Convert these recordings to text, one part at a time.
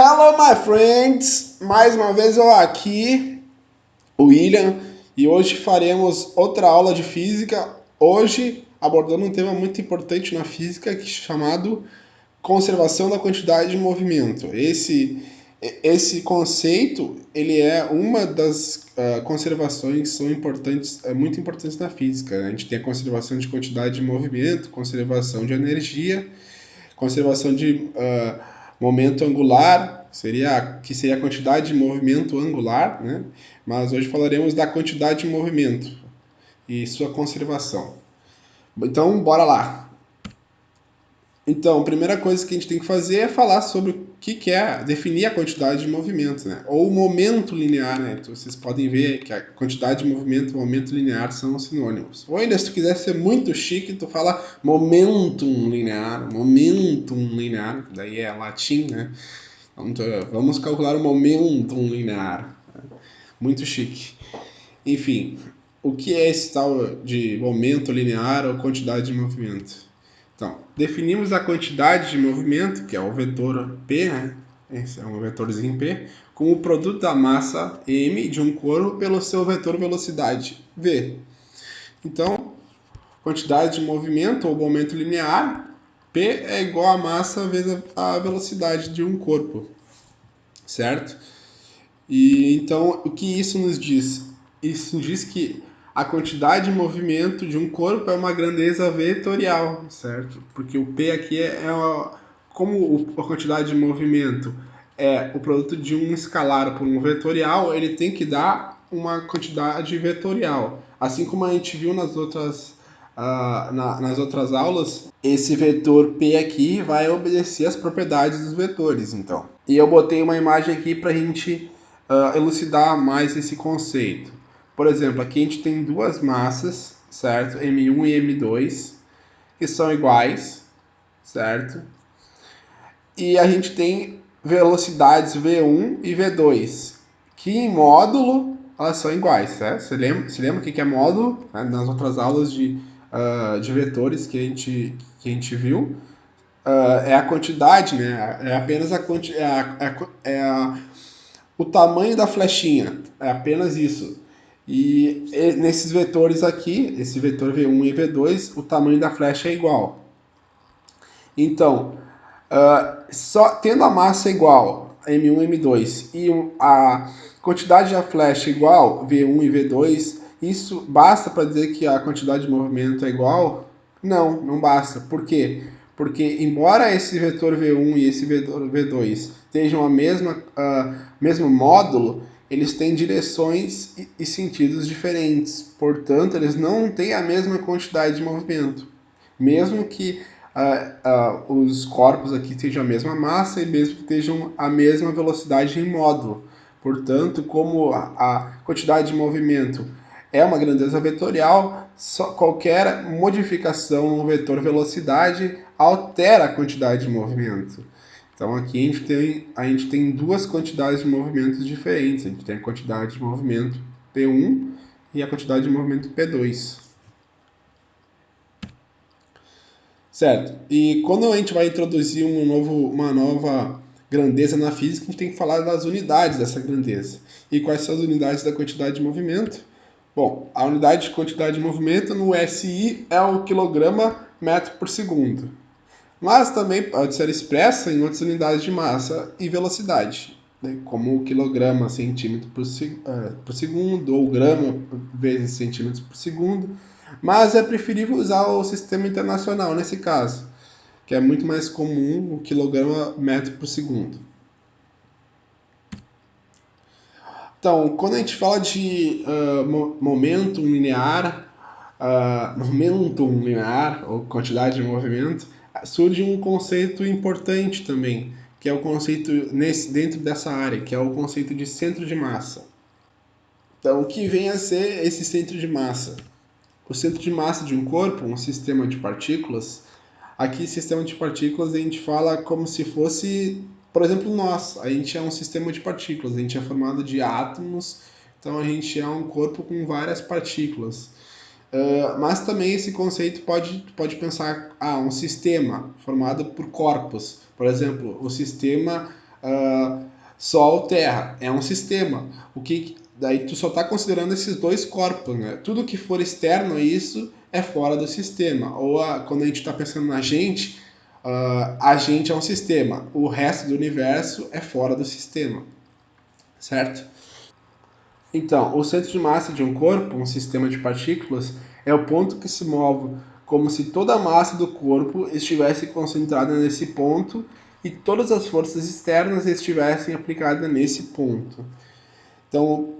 Hello, my friends! Mais uma vez eu aqui, o William, e hoje faremos outra aula de física. Hoje abordando um tema muito importante na física, chamado conservação da quantidade de movimento. Esse conceito, ele é uma das conservações que são importantes, muito importantes na física. A gente tem a conservação de quantidade de movimento, conservação de energia, conservação de momento angular, seria a quantidade de movimento angular, né? Mas hoje falaremos da quantidade de movimento e sua conservação. Então, bora lá! Então, a primeira coisa que a gente tem que fazer é falar sobre o que é definir a quantidade de movimento, né? Ou o momento linear, né? Então, vocês podem ver que a quantidade de movimento e o momento linear ssão sinônimos. Ou ainda, se tu quiser ser muito chique, tu fala momentum linear, daí é latim, né? Então, vamos calcular o momentum linear. Muito chique. Enfim, o que é esse tal de momento linear ou quantidade de movimento? Então, definimos a quantidade de movimento, que é o vetor P, né? Esse é um vetorzinho P, como o produto da massa m de um corpo pelo seu vetor velocidade v. Então, quantidade de movimento ou momento linear, P é igual a massa vezes a velocidade de um corpo, certo? E então, o que isso nos diz? Isso diz que a quantidade de movimento de um corpo é uma grandeza vetorial, certo? Porque o P aqui como a quantidade de movimento é o produto de um escalar por um vetorial, ele tem que dar uma quantidade vetorial. Assim como a gente viu nas outras aulas, esse vetor P aqui vai obedecer às propriedades dos vetores, então. E eu botei uma imagem aqui para a gente elucidar mais esse conceito. Por exemplo, aqui a gente tem duas massas, certo? M1 e M2, que são iguais, certo? E a gente tem velocidades V1 e V2, que em módulo elas são iguais, certo? Você lembra o que é módulo? Nas outras aulas de vetores que a gente viu. É a quantidade, né? É apenas o tamanho da flechinha, é apenas isso. E nesses vetores aqui, esse vetor V1 e V2, o tamanho da flecha é igual. Então, só tendo a massa igual, M1 e M2, e a quantidade da flecha igual, V1 e V2, isso basta para dizer que a quantidade de movimento é igual? Não, não basta. Por quê? Porque embora esse vetor V1 e esse vetor V2 estejam a mesmo módulo, eles têm direções e sentidos diferentes. Portanto, eles não têm a mesma quantidade de movimento. Mesmo que os corpos aqui estejam a mesma massa e mesmo que estejam a mesma velocidade em módulo. Portanto, como a quantidade de movimento é uma grandeza vetorial, qualquer modificação no vetor velocidade altera a quantidade de movimento. Então aqui a gente tem duas quantidades de movimentos diferentes. A gente tem a quantidade de movimento P1 e a quantidade de movimento P2. Certo. E quando a gente vai introduzir uma nova grandeza na física, a gente tem que falar das unidades dessa grandeza. E quais são as unidades da quantidade de movimento? Bom, a unidade de quantidade de movimento no SI é o quilograma metro por segundo. Mas também pode ser expressa em outras unidades de massa e velocidade, né? Como o quilograma centímetro por segundo ou grama vezes centímetros por segundo. Mas é preferível usar o sistema internacional nesse caso, que é muito mais comum o quilograma metro por segundo. Então, quando a gente fala de momentum linear, ou quantidade de movimento, surge um conceito importante também, que é o conceito dentro dessa área, que é o conceito de centro de massa. Então, o que vem a ser esse centro de massa? O centro de massa de um corpo, um sistema de partículas. Aqui, sistema de partículas, a gente fala como se fosse, por exemplo, nós. A gente é um sistema de partículas, a gente é formado de átomos, então a gente é um corpo com várias partículas. Mas também esse conceito pode pensar um sistema formado por corpos. Por exemplo, o sistema Sol, Terra, é um sistema. Daí tu só está considerando esses dois corpos, né? Tudo que for externo a isso é fora do sistema. Ou quando a gente está pensando na gente, a gente é um sistema. O resto do universo é fora do sistema, certo? Então, o centro de massa de um corpo, um sistema de partículas, é o ponto que se move como se toda a massa do corpo estivesse concentrada nesse ponto e todas as forças externas estivessem aplicadas nesse ponto. Então,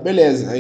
beleza,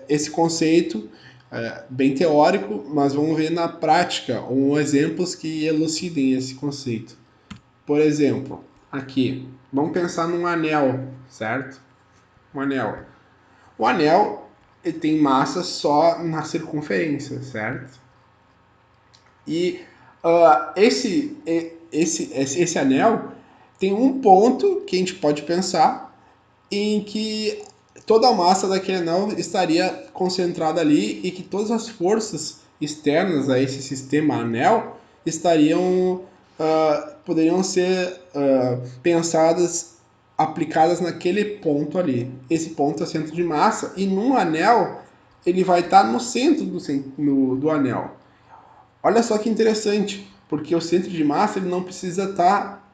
esse conceito é bem teórico, mas vamos ver na prática exemplos que elucidem esse conceito. Por exemplo, aqui, vamos pensar num anel, certo? Um anel. O anel ele tem massa só na circunferência, certo? E esse anel tem um ponto que a gente pode pensar em que toda a massa daquele anel estaria concentrada ali e que todas as forças externas a esse sistema anel poderiam ser pensadas, aplicadas naquele ponto ali. Esse ponto é o centro de massa e num anel ele vai estar no centro do anel. Olha só que interessante, porque o centro de massa ele não precisa estar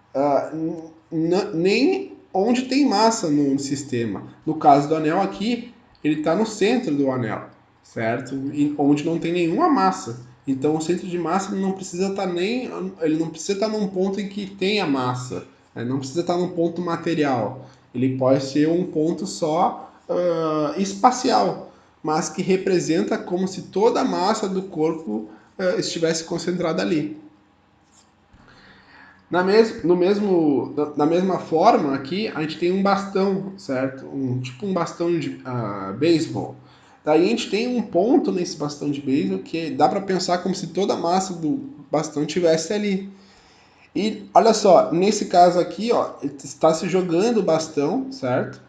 nem onde tem massa no sistema. No caso do anel aqui, ele está no centro do anel, certo? Onde não tem nenhuma massa. Então o centro de massa ele não precisa estar num ponto em que tenha massa, né? Não precisa estar num ponto material. Ele pode ser um ponto só espacial, mas que representa como se toda a massa do corpo estivesse concentrada ali. Na mesma forma, aqui a gente tem um bastão, certo? Tipo um bastão de beisebol. Daí a gente tem um ponto nesse bastão de beisebol que dá para pensar como se toda a massa do bastão estivesse ali. E olha só, nesse caso aqui, ó, está se jogando o bastão, certo?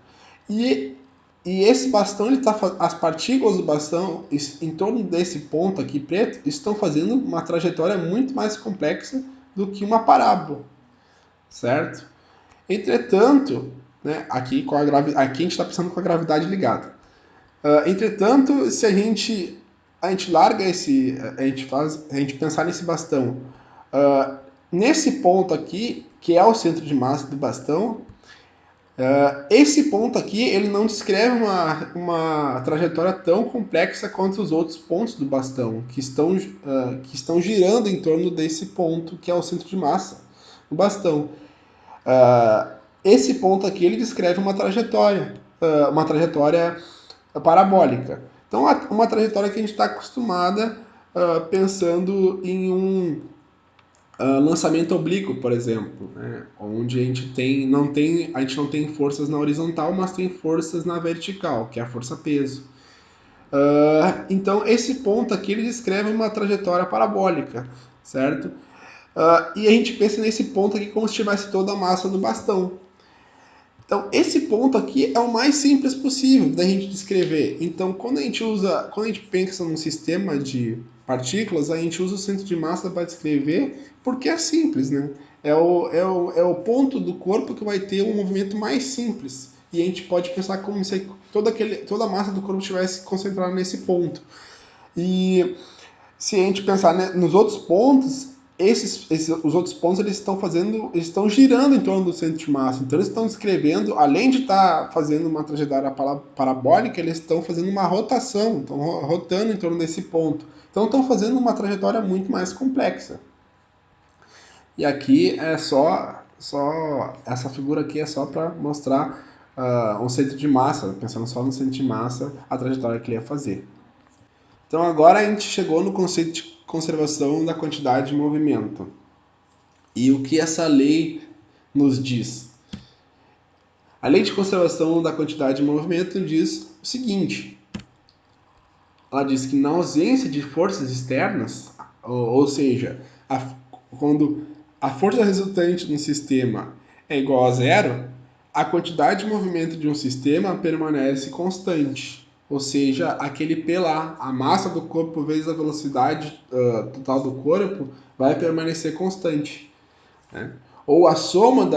E esse bastão, as partículas do bastão em torno desse ponto aqui preto estão fazendo uma trajetória muito mais complexa do que uma parábola, certo? Entretanto, né, aqui a gente está pensando com a gravidade ligada. Entretanto, se a gente larga a gente pensar nesse bastão, nesse ponto aqui, que é o centro de massa do bastão, esse ponto aqui ele não descreve uma trajetória tão complexa quanto os outros pontos do bastão, que estão girando em torno desse ponto que é o centro de massa do bastão. Esse ponto aqui ele descreve uma trajetória parabólica. Então, uma trajetória que a gente está acostumada pensando em um lançamento oblíquo, por exemplo, né? Onde a gente não tem forças na horizontal, mas tem forças na vertical, que é a força-peso. Então, esse ponto aqui ele descreve uma trajetória parabólica, certo? E a gente pensa nesse ponto aqui como se tivesse toda a massa do bastão. Então, esse ponto aqui é o mais simples possível da gente descrever. Então, quando a gente pensa num sistema de partículas, a gente usa o centro de massa para descrever, porque é simples, né? É o ponto do corpo que vai ter um movimento mais simples. E a gente pode pensar como se toda a massa do corpo estivesse concentrada nesse ponto. E se a gente pensar, né, nos outros pontos, os outros pontos eles estão girando em torno do centro de massa. Então eles estão descrevendo, além de estar fazendo uma trajetória parabólica, eles estão fazendo uma rotação, estão rotando em torno desse ponto. Então estão fazendo uma trajetória muito mais complexa. E aqui é só essa figura aqui é só para mostrar um centro de massa, pensando só no centro de massa, a trajetória que ele ia fazer. Então agora a gente chegou no conceito de conservação da quantidade de movimento. E o que essa lei nos diz? A lei de conservação da quantidade de movimento diz o seguinte: ela diz que na ausência de forças externas, ou seja, quando a força resultante no sistema é igual a zero, a quantidade de movimento de um sistema permanece constante. Ou seja, aquele P lá, a massa do corpo vezes a velocidade total do corpo, vai permanecer constante, né? ou a soma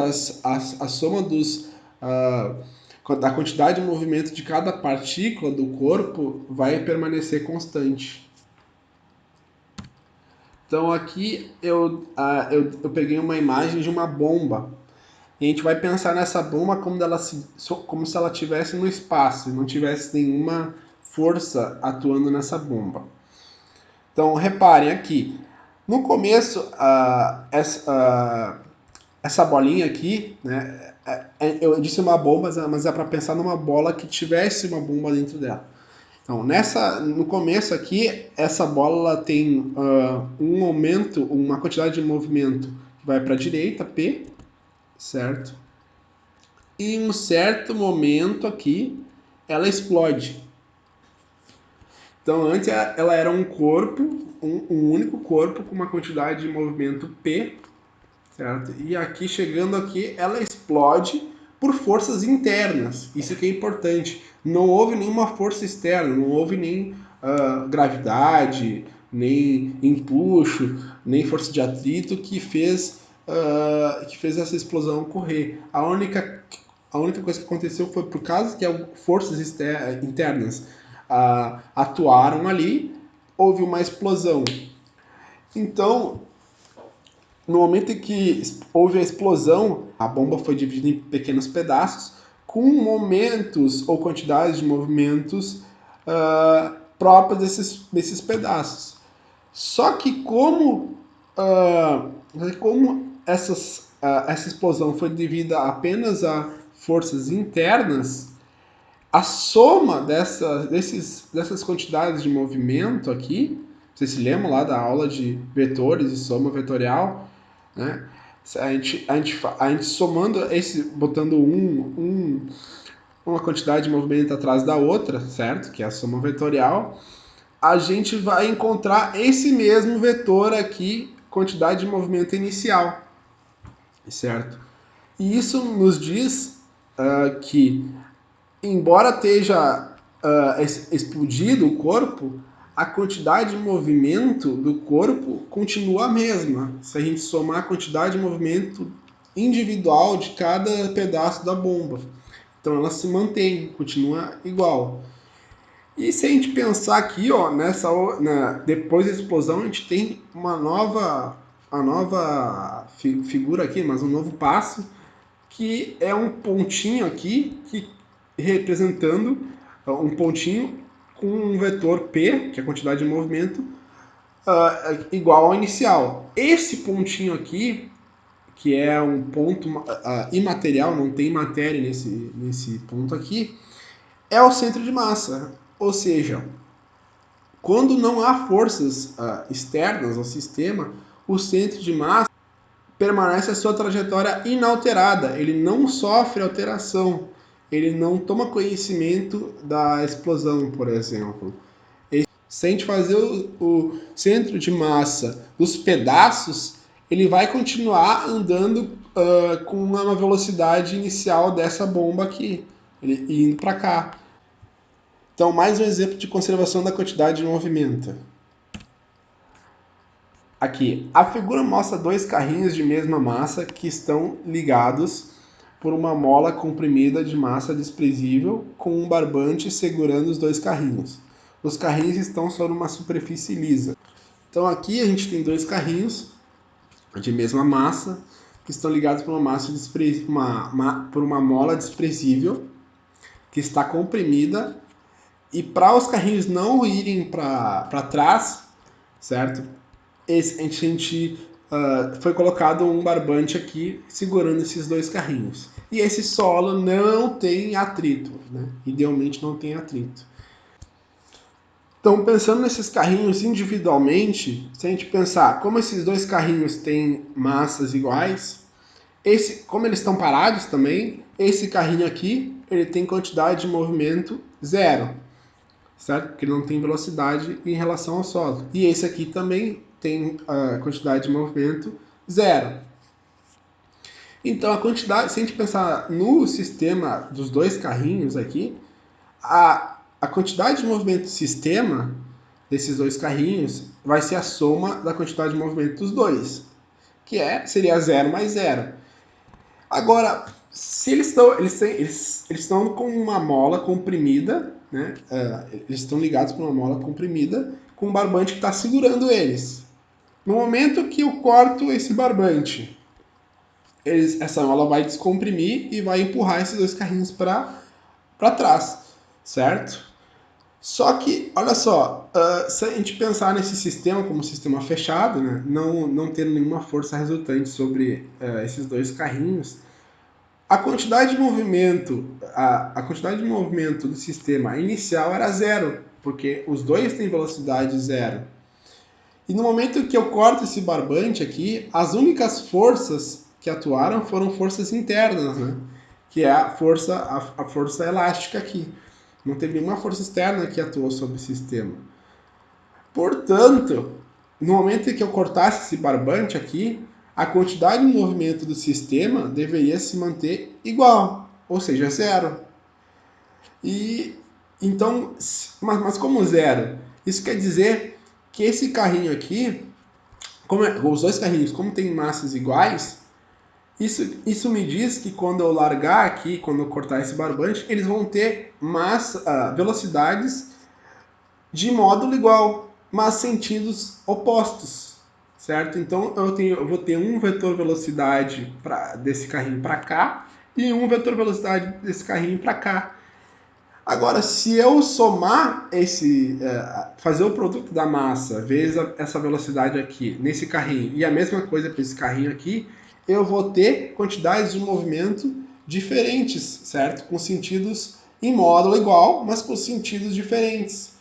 da quantidade de movimento de cada partícula do corpo vai permanecer constante. Então aqui eu peguei uma imagem de uma bomba. E a gente vai pensar nessa bomba como se ela estivesse no espaço e não tivesse nenhuma força atuando nessa bomba. Então reparem aqui, no começo essa bolinha aqui, né, eu disse uma bomba, mas é para pensar numa bola que tivesse uma bomba dentro dela. Então, no começo aqui, essa bola tem um aumento, uma quantidade de movimento que vai para a direita, P, certo? E em um certo momento aqui, ela explode. Então, antes ela era um corpo, um único corpo com uma quantidade de movimento P, certo? E aqui, chegando aqui, ela explode por forças internas. Isso que é importante. Não houve nenhuma força externa, não houve nem gravidade, nem empuxo, nem força de atrito que fez essa explosão ocorrer. A única coisa que aconteceu foi por causa que forças internas atuaram ali, houve uma explosão. Então, no momento em que houve a explosão, a bomba foi dividida em pequenos pedaços, com momentos ou quantidades de movimentos próprios desses pedaços. Só que como essa explosão foi devida apenas a forças internas, a soma dessas quantidades de movimento aqui, vocês se lembram lá da aula de vetores e soma vetorial, né? A gente somando botando uma quantidade de movimento atrás da outra, certo? Que é a soma vetorial, a gente vai encontrar esse mesmo vetor aqui, quantidade de movimento inicial, certo? E isso nos diz que, embora esteja explodido o corpo, a quantidade de movimento do corpo continua a mesma, se a gente somar a quantidade de movimento individual de cada pedaço da bomba. Então ela se mantém, continua igual. E se a gente pensar aqui, ó, depois da explosão, a gente tem uma nova figura aqui, mas um novo passo, que é um pontinho aqui, representando um pontinho com um vetor P, que é a quantidade de movimento, igual ao inicial. Esse pontinho aqui, que é um ponto imaterial, não tem matéria nesse ponto aqui, é o centro de massa. Ou seja, quando não há forças externas ao sistema, o centro de massa permanece a sua trajetória inalterada, ele não sofre alteração, ele não toma conhecimento da explosão, por exemplo. Se a gente fazer o centro de massa dos pedaços, ele vai continuar andando com uma velocidade inicial dessa bomba aqui, indo para cá. Então, mais um exemplo de conservação da quantidade de movimento. Aqui, a figura mostra dois carrinhos de mesma massa que estão ligados por uma mola comprimida de massa desprezível com um barbante segurando os dois carrinhos. Os carrinhos estão sobre uma superfície lisa. Então aqui a gente tem dois carrinhos de mesma massa que estão ligados por por uma mola desprezível que está comprimida, e para os carrinhos não irem para trás, certo? Foi colocado um barbante aqui segurando esses dois carrinhos. E esse solo não tem atrito, né? Idealmente não tem atrito. Então, pensando nesses carrinhos individualmente, se a gente pensar como esses dois carrinhos têm massas iguais, como eles estão parados também, esse carrinho aqui ele tem quantidade de movimento zero, certo? Porque ele não tem velocidade em relação ao solo. E esse aqui também tem a quantidade de movimento zero. Então, se a gente pensar no sistema dos dois carrinhos aqui, a quantidade de movimento do sistema desses dois carrinhos vai ser a soma da quantidade de movimento dos dois, que seria 0 mais 0. Agora, se eles estão com uma mola comprimida, né? Eles estão ligados por uma mola comprimida com um barbante que está segurando eles. No momento que eu corto esse barbante, essa mola vai descomprimir e vai empurrar esses dois carrinhos para trás, certo? Só que, olha só, se a gente pensar nesse sistema como um sistema fechado, né, não tendo nenhuma força resultante sobre esses dois carrinhos, a quantidade de movimento, a quantidade de movimento do sistema inicial era zero, porque os dois têm velocidade zero. E no momento que eu corto esse barbante aqui, as únicas forças que atuaram foram forças internas, né? Que é a força elástica aqui. Não teve nenhuma força externa que atuou sobre o sistema. Portanto, no momento em que eu cortasse esse barbante aqui, a quantidade de movimento do sistema deveria se manter igual, ou seja, zero. E então, mas como zero? Isso quer dizer que esse carrinho aqui, os dois carrinhos, como tem massas iguais, isso me diz que quando eu largar aqui, quando eu cortar esse barbante, eles vão ter velocidades de módulo igual, mas sentidos opostos, certo? Então eu vou ter um vetor velocidade desse carrinho para cá e um vetor velocidade desse carrinho para cá. Agora, se eu somar fazer o produto da massa vezes essa velocidade aqui nesse carrinho e a mesma coisa para esse carrinho aqui, eu vou ter quantidades de movimento diferentes, certo? Com sentidos em módulo igual, mas com sentidos diferentes.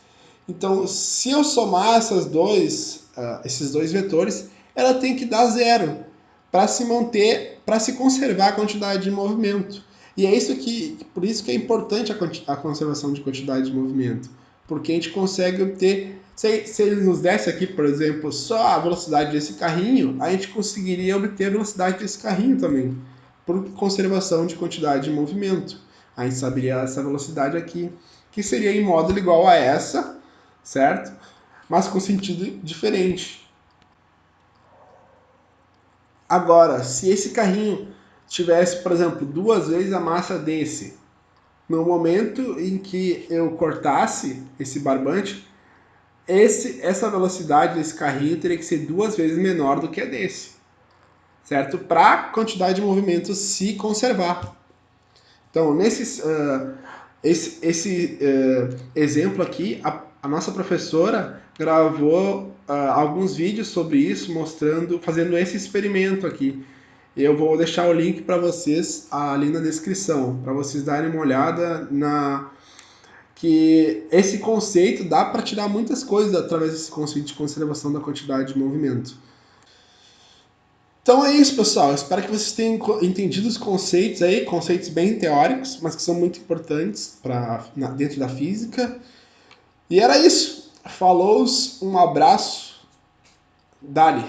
Então, se eu somar esses dois vetores, ela tem que dar zero para se manter, para se conservar a quantidade de movimento. E é por isso que é importante a conservação de quantidade de movimento, porque a gente consegue obter, se ele nos desse aqui, por exemplo, só a velocidade desse carrinho, a gente conseguiria obter a velocidade desse carrinho também, por conservação de quantidade de movimento. A gente saberia essa velocidade aqui, que seria em módulo igual a essa, certo? Mas com sentido diferente. Agora, se esse carrinho tivesse, por exemplo, 2 vezes a massa desse, no momento em que eu cortasse esse barbante, essa velocidade desse carrinho teria que ser 2 vezes menor do que a desse, certo? Para a quantidade de movimento se conservar. Então, esse exemplo aqui, a nossa professora gravou alguns vídeos sobre isso, fazendo esse experimento aqui. Eu vou deixar o link para vocês ali na descrição, para vocês darem uma olhada que esse conceito dá para tirar muitas coisas através desse conceito de conservação da quantidade de movimento. Então é isso, pessoal. Espero que vocês tenham entendido os conceitos aí, conceitos bem teóricos, mas que são muito importantes dentro da física. E era isso. Falou, um abraço. Dali.